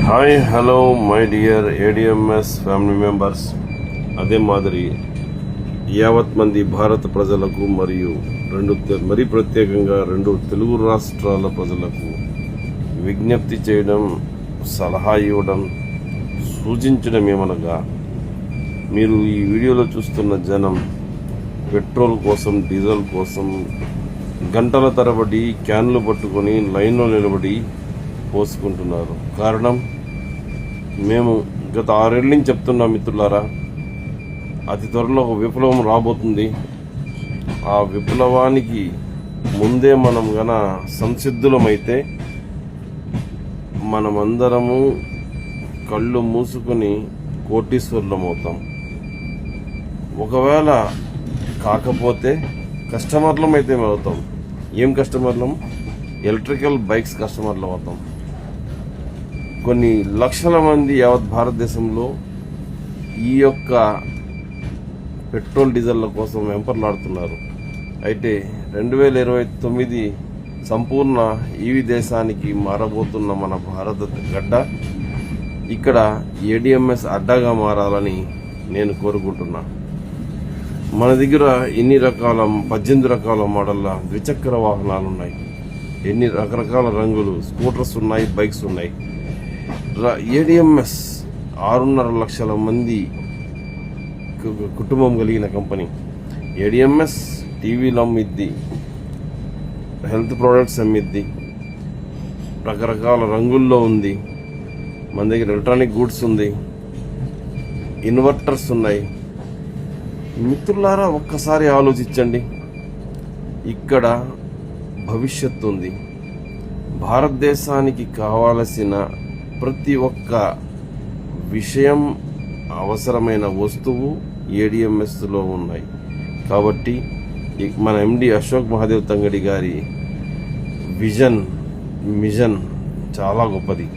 Hi hello my dear ADMS family members, అదే మాదిరి యావత్ మంది భారత ప్రజలకు మరియు మరీ ప్రత్యేకంగా 2 తెలుగు రాష్ట్రాల ప్రజలకు విజ్ఞప్తి చేయడం, సలహా ఇవ్వడం, సూచించడం ఏమనగా, మీరు ఈ వీడియోలో చూస్తున్న జనం పెట్రోల్ కోసం, డీజిల్ కోసం గంటల తరబడి క్యాన్లు పట్టుకొని లైన్లో నిలబడి పోసుకుంటున్నారు. కారణం, మేము గత 6 ఏళ్ళ నుంచి చెప్తున్నాం మిత్రులారా, అతి త్వరలో ఒక విప్లవం రాబోతుంది. ఆ విప్లవానికి ముందే మనం సంసిద్ధులమైతే మనమందరము కళ్ళు మూసుకుని కోటీశ్వరులం అవుతాం. ఒకవేళ కాకపోతే కస్టమర్లం అయితే అవుతాం. ఏం కస్టమర్లం? ఎలక్ట్రికల్ బైక్స్ కస్టమర్లు అవుతాం. కొన్ని లక్షల మంది యావత్ భారతదేశంలో ఈ యొక్క పెట్రోల్ డీజిల్ల కోసం వెంపర్లాడుతున్నారు. అయితే 2029 సంపూర్ణ ఈవీ దేశానికి మారబోతున్న మన భారత గడ్డ ఇక్కడ ఏడిఎంఎస్ అడ్డాగా మారాలని నేను కోరుకుంటున్నా. మన దగ్గర ఎన్ని రకాల 18 రకాల మోడళ్ల ద్విచక్ర వాహనాలు ఉన్నాయి, ఎన్ని రకరకాల రంగులు స్కూటర్స్ ఉన్నాయి, బైక్స్ ఉన్నాయి. ఏడిఎంఎస్ 6.5 లక్షల మంది కుటుంబం కలిగిన కంపెనీ. ఏడిఎంఎస్ టీవీలు అమ్మిద్ది, హెల్త్ ప్రోడక్ట్స్ అమ్మిద్ది, రకరకాల రంగుల్లో ఉంది. మన దగ్గర ఎలక్ట్రానిక్ గూడ్స్ ఉంది, ఇన్వర్టర్స్ ఉన్నాయి. మిత్రులారా, ఒక్కసారి ఆలోచించండి. ఇక్కడ భవిష్యత్తు ఉంది. భారతదేశానికి కావలసిన ప్రతి ఒక్క విషయం, అవసరమైన వస్తువు ఏడిఎంఎస్లో ఉన్నాయి. కాబట్టి మన ఎండి అశోక్ మహాదేవ్ తంగడి గారి మిషన్ చాలా గొప్పది.